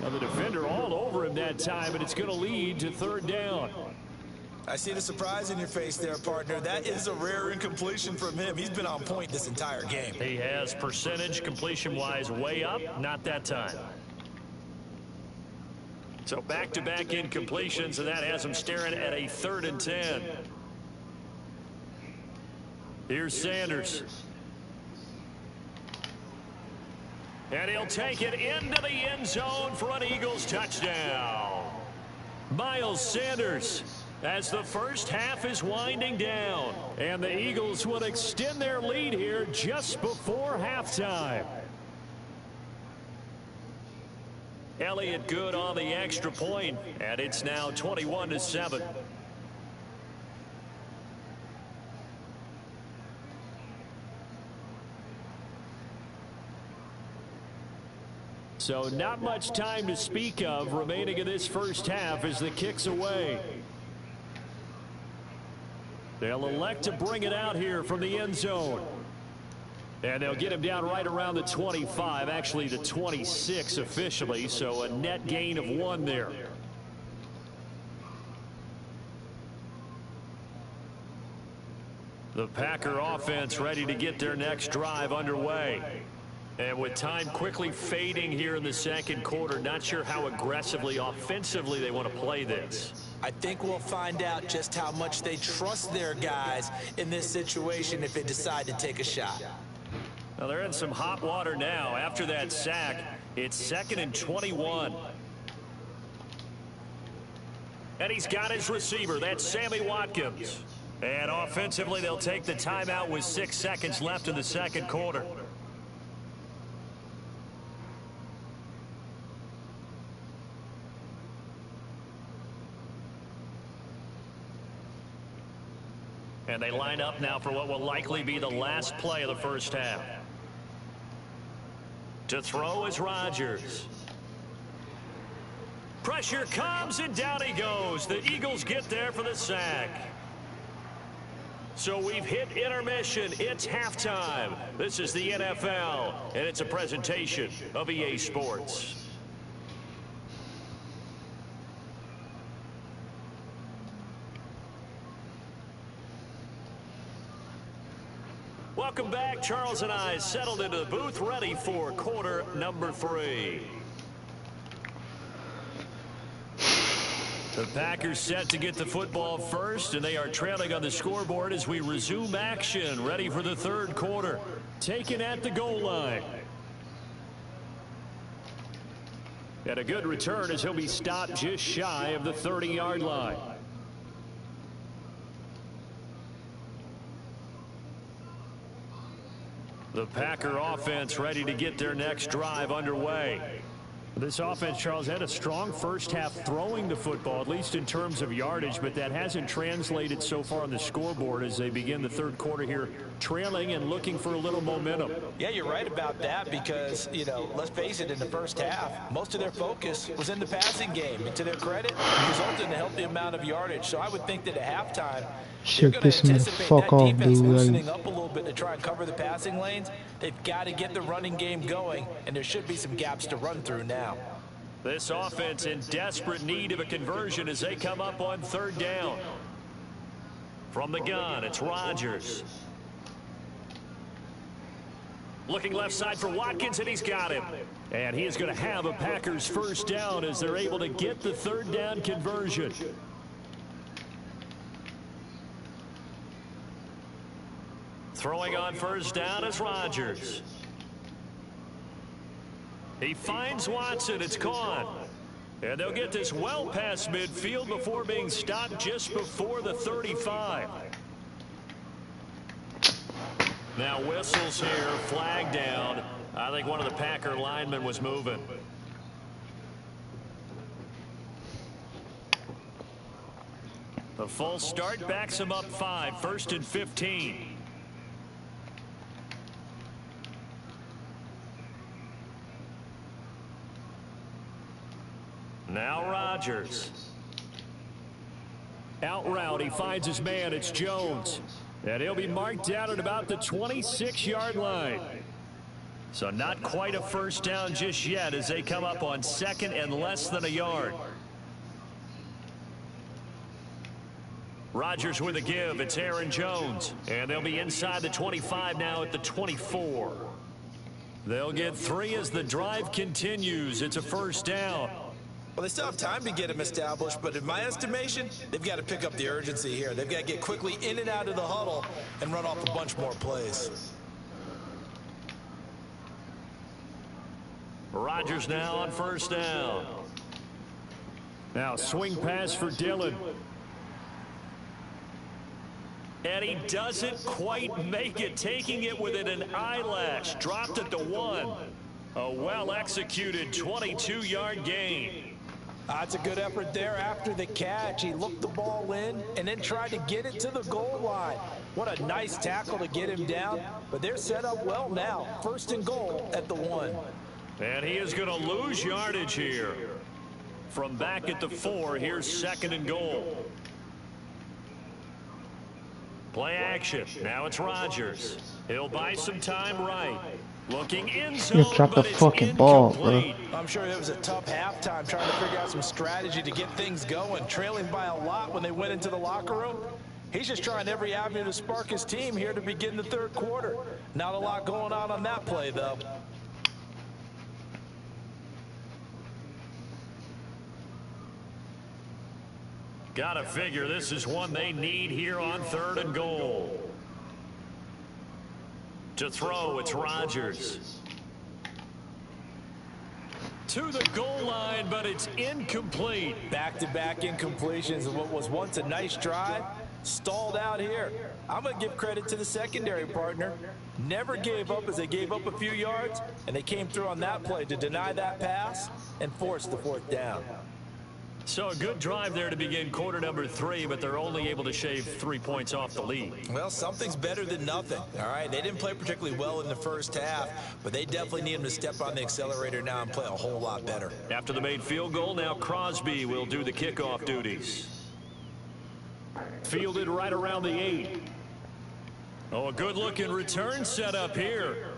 Speaker 2: Now the defender all over him that time, and it's going to lead to third down.
Speaker 4: I see the surprise in your face there, partner. That is a rare incompletion from him. He's been on point this entire game.
Speaker 2: He has percentage completion-wise way up, not that time. So back-to-back incompletions, and that has him staring at a 3rd and 10. Here's Sanders. And he'll take it into the end zone for an Eagles touchdown. Miles Sanders, as the first half is winding down. And the Eagles will extend their lead here just before halftime. Elliott good on the extra point, and it's now 21-7. So not much time to speak of remaining in this first half as the kick's away. They'll elect to bring it out here from the end zone. And they'll get him down right around the 25, actually the 26 officially, so a net gain of 1 there. The Packer offense ready to get their next drive underway. And with time quickly fading here in the second quarter, not sure how aggressively, offensively they want to play this.
Speaker 3: I think we'll find out just how much they trust their guys in this situation if they decide to take a shot.
Speaker 2: Now they're in some hot water now. After that sack, it's 2nd and 21. And he's got his receiver. That's Sammy Watkins. And offensively, they'll take the timeout with 6 seconds left in the second quarter. And they line up now for what will likely be the last play of the first half. To throw is Rodgers. Pressure comes and down he goes. The Eagles get there for the sack. So we've hit intermission. It's halftime. This is the NFL, and it's a presentation of EA Sports. Welcome back. Charles and I settled into the booth, ready for quarter number 3. The Packers set to get the football first, and they are trailing on the scoreboard as we resume action, ready for the third quarter. Taken at the goal line. And a good return as he'll be stopped just shy of the 30-yard line. The Packer offense ready to get their next drive underway. This offense, Charles, had a strong first half throwing the football, at least in terms of yardage, but that hasn't translated so far on the scoreboard as they begin the third quarter here, trailing and looking for a little momentum.
Speaker 3: Yeah, you're right about that because, you know, let's face it, in the first half, most of their focus was in the passing game. And to their credit, it resulted in a healthy amount of yardage. So I would think that at halftime,
Speaker 1: Shit, this man fuck off, dude.
Speaker 3: loosening up a little bit to try and cover the passing lanes. They've got to get the running game going, and there should be some gaps to run through now.
Speaker 2: This offense in desperate need of a conversion as they come up on third down. From the gun, it's Rodgers. Looking left side for Watkins, and he's got him. And he is going to have a Packers first down as they're able to get the third down conversion. Throwing on first down is Rodgers. He finds Watson. It's caught. And they'll get this well past midfield before being stopped just before the 35. Now whistles here, flag down. I think one of the Packer linemen was moving. The false start backs him up 5, 1st and 15. Now Rodgers. Out route, he finds his man. It's Jones. And he'll be marked down at about the 26-yard line. So not quite a first down just yet as they come up on second and less than a yard. Rodgers with a give. It's Aaron Jones. And they'll be inside the 25 now at the 24. They'll get 3 as the drive continues. It's a first down.
Speaker 4: Well, they still have time to get him established, but in my estimation, they've got to pick up the urgency here. They've got to get quickly in and out of the huddle and run off a bunch more plays.
Speaker 2: Rodgers now on first down. Now swing pass for Dillon. And he doesn't quite make it, taking it within an eyelash. Dropped at the 1. A well-executed 22-yard gain.
Speaker 3: That's a good effort there after the catch. He looked the ball in and then tried to get it to the goal line. What a nice tackle to get him down. But they're set up well now. 1st and goal at the 1.
Speaker 2: And he is going to lose yardage here. From back at the 4, here's 2nd and goal. Play action. Now it's Rodgers. He'll buy some time right. Looking in zone,
Speaker 1: You dropped the fucking ball, bro.
Speaker 3: I'm sure it was a tough halftime trying to figure out some strategy to get things going. Trailing by a lot when they went into the locker room. He's just trying every avenue to spark his team here to begin the third quarter. Not a lot going on that play, though.
Speaker 2: Gotta figure this is one they need here on 3rd and goal. To throw, it's Rodgers. To the goal line, but it's incomplete.
Speaker 3: Back-to-back incompletions of what was once a nice drive. Stalled out here. I'm going to give credit to the secondary partner. Never gave up as they gave up a few yards, and they came through on that play to deny that pass and force the 4th down.
Speaker 2: So a good drive there to begin quarter number 3, but they're only able to shave 3 points off the lead.
Speaker 4: Well, something's better than nothing, all right? They didn't play particularly well in the first half, but they definitely need him to step on the accelerator now and play a whole lot better.
Speaker 2: After the made field goal, now Crosby will do the kickoff duties. Fielded right around the 8. Oh, a good-looking return set up here.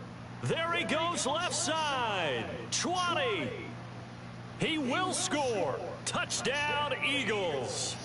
Speaker 2: There he goes left side. 20. He will score. Touchdown, Eagles.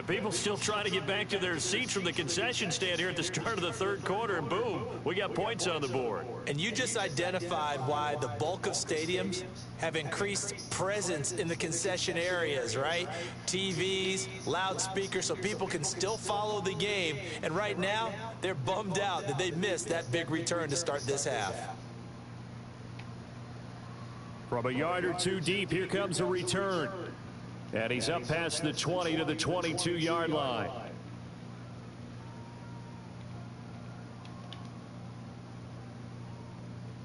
Speaker 2: People still trying to get back to their seats from the concession stand here at the start of the third quarter, and boom, we got points on the board.
Speaker 3: And you just identified why the bulk of stadiums have increased presence in the concession areas, right? TVs, loudspeakers, so people can still follow the game. And right now, they're bummed out that they missed that big return to start this half.
Speaker 2: From a yard or two deep, here comes a return. And he's up past the 20 to the 22-yard line.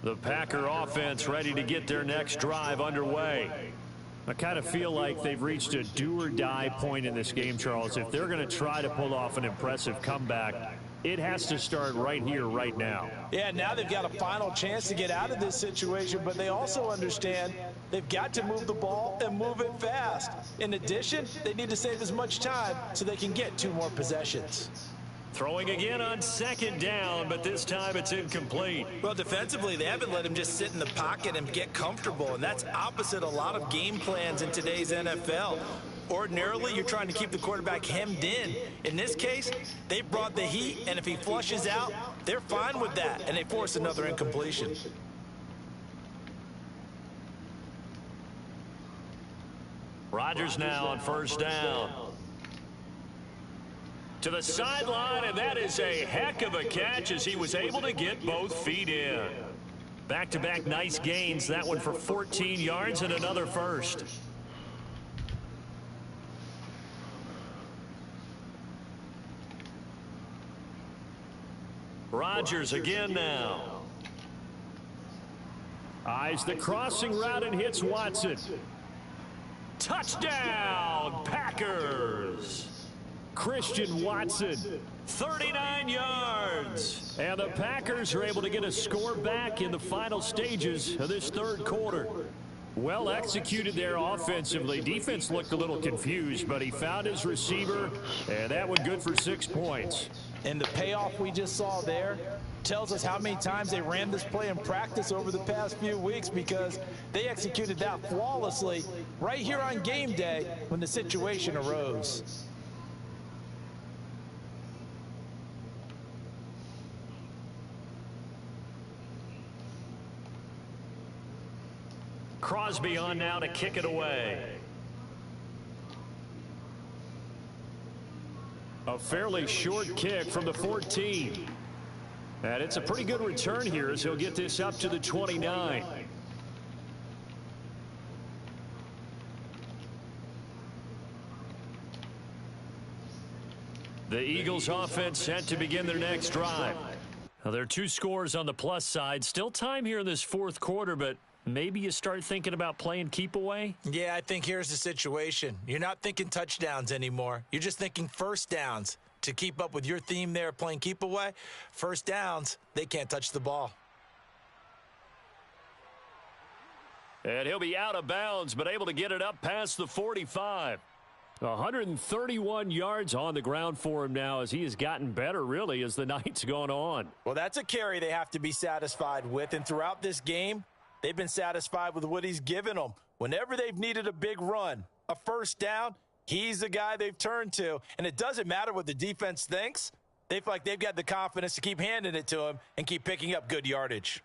Speaker 2: The Packer offense ready to get their next drive underway. I kind of feel like they've reached a do-or-die point in this game, Charles. If they're going to try to pull off an impressive comeback, it has to start right here, right now.
Speaker 3: Yeah, now they've got a final chance to get out of this situation, but they also understand they've got to move the ball and move it fast. In addition, they need to save as much time so they can get 2 more possessions.
Speaker 2: Throwing again on second down, but this time it's incomplete.
Speaker 4: Well, defensively, they haven't let him just sit in the pocket and get comfortable, and that's opposite a lot of game plans in today's NFL. Ordinarily, you're trying to keep the quarterback hemmed in. In this case, they brought the heat, and if he flushes out, they're fine with that, and they force another incompletion.
Speaker 2: Rodgers now on first down. To the sideline, and that is a heck of a catch as he was able to get both feet in. Back-to-back nice gains, that one for 14 yards and another first. Rodgers again now. Eyes the crossing route and hits Watson. Touchdown, Packers. Christian Watson, 39 yards. And the Packers are able to get a score back in the final stages of this third quarter. Well executed there offensively. Defense looked a little confused, but he found his receiver, and that one good for 6 points.
Speaker 3: And the payoff we just saw there tells us how many times they ran this play in practice over the past few weeks, because they executed that flawlessly right here on game day when the situation arose.
Speaker 2: Crosby on now to kick it away. A fairly short kick from the 14. And it's a pretty good return here as he'll get this up to the 29. The Eagles offense set to begin their next drive. Now, there are 2 scores on the plus side. Still time here in this fourth quarter, but maybe you start thinking about playing keep away?
Speaker 3: Yeah, I think here's the situation. You're not thinking touchdowns anymore. You're just thinking first downs. To keep up with your theme there, playing keep away, first downs, they can't touch the ball.
Speaker 2: And he'll be out of bounds, but able to get it up past the 45. 131 yards on the ground for him now as he has gotten better, really, as the night's gone on.
Speaker 3: Well, that's a carry they have to be satisfied with, and throughout this game, they've been satisfied with what he's given them. Whenever they've needed a big run, a first down, he's the guy they've turned to. And it doesn't matter what the defense thinks. They feel like they've got the confidence to keep handing it to him and keep picking up good yardage.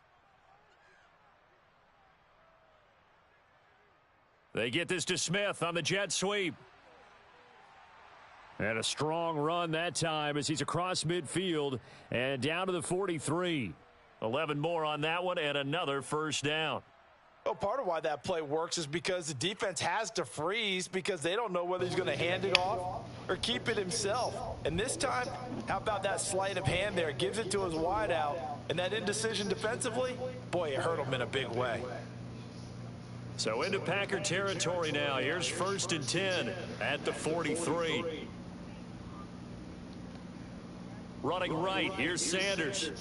Speaker 2: They get this to Smith on the jet sweep. And a strong run that time as he's across midfield and down to the 43. 11 more on that one and another first down.
Speaker 3: Well, part of why that play works is because the defense has to freeze because they don't know whether he's going to hand it off or keep it himself. And this time, how about that sleight of hand there? Gives it to his wideout. And that indecision defensively, boy, it hurt him in a big way.
Speaker 2: So into Packer territory now. Here's 1st and 10 at the 43. Running right, here's Sanders.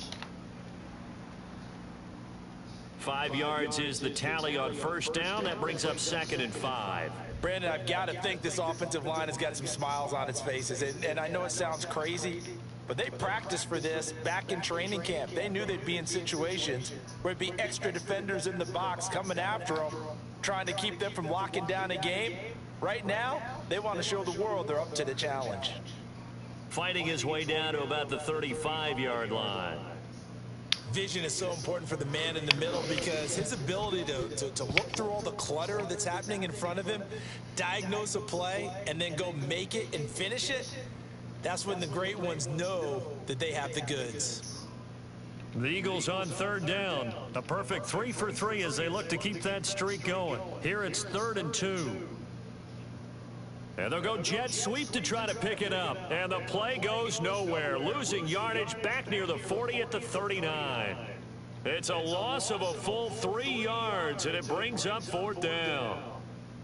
Speaker 2: 5 yards is the tally on first down. That brings up 2nd and 5.
Speaker 3: Brandon, I've got to think this offensive line has got some smiles on its faces. And I know it sounds crazy, but they practiced for this back in training camp. They knew they'd be in situations where there'd be extra defenders in the box coming after them, trying to keep them from locking down a game. Right now, They want to show the world they're up to the challenge.
Speaker 2: Fighting his way down to about the 35-yard line.
Speaker 4: Vision is so important for the man in the middle because his ability to look through all the clutter that's happening in front of him, diagnose a play, and then go make it and finish it, that's when the great ones know that they have the goods.
Speaker 2: The Eagles on third down. A perfect 3 for 3 as they look to keep that streak going. Here it's 3rd and 2. And they'll go jet sweep to try to pick it up. And the play goes nowhere. Losing yardage back near the 40 at the 39. It's a loss of a full 3 yards, and it brings up 4th down.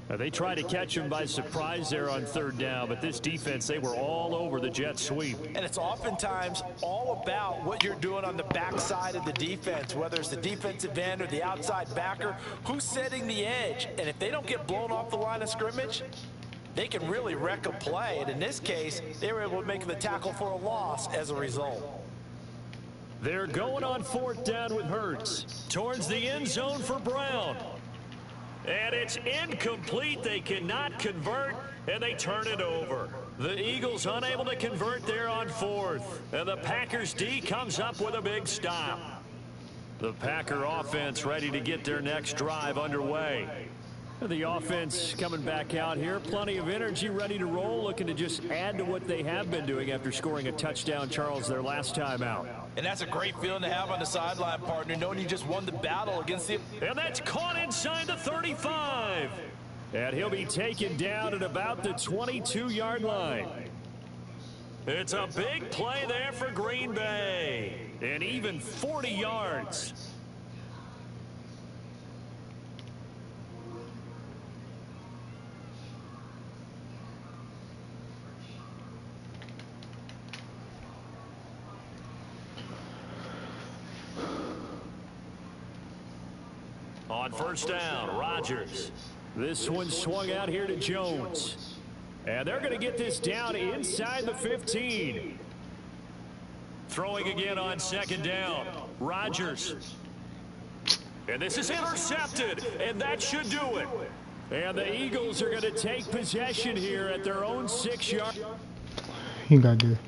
Speaker 2: They tried to catch him by surprise there on 3rd down, but this defense, they were all over the jet sweep.
Speaker 3: And it's oftentimes all about what you're doing on the backside of the defense, whether it's the defensive end or the outside backer, who's setting the edge. And if they don't get blown off the line of scrimmage, they can really wreck a play. And in this case, they were able to make the tackle for a loss as a result.
Speaker 2: They're going on 4th down with Hurts. Towards the end zone for Brown. And it's incomplete. They cannot convert, and they turn it over. The Eagles unable to convert there on 4th. And the Packers D comes up with a big stop. The Packer offense ready to get their next drive underway. The offense coming back out here. Plenty of energy, ready to roll, looking to just add to what they have been doing after scoring a touchdown, Charles, their last time out.
Speaker 3: And that's a great feeling to have on the sideline, partner, knowing you just won the battle against the...
Speaker 2: And that's caught inside the 35. And he'll be taken down at about the 22-yard line. It's a big play there for Green Bay. And even 40 yards. On 1st down, Rodgers. This one swung out here to Jones. And they're going to get this down inside the 15. Throwing again on 2nd down, Rodgers. And this is intercepted, and that should do it. And the Eagles are going to take possession here at their own 6-yard.
Speaker 1: He got there.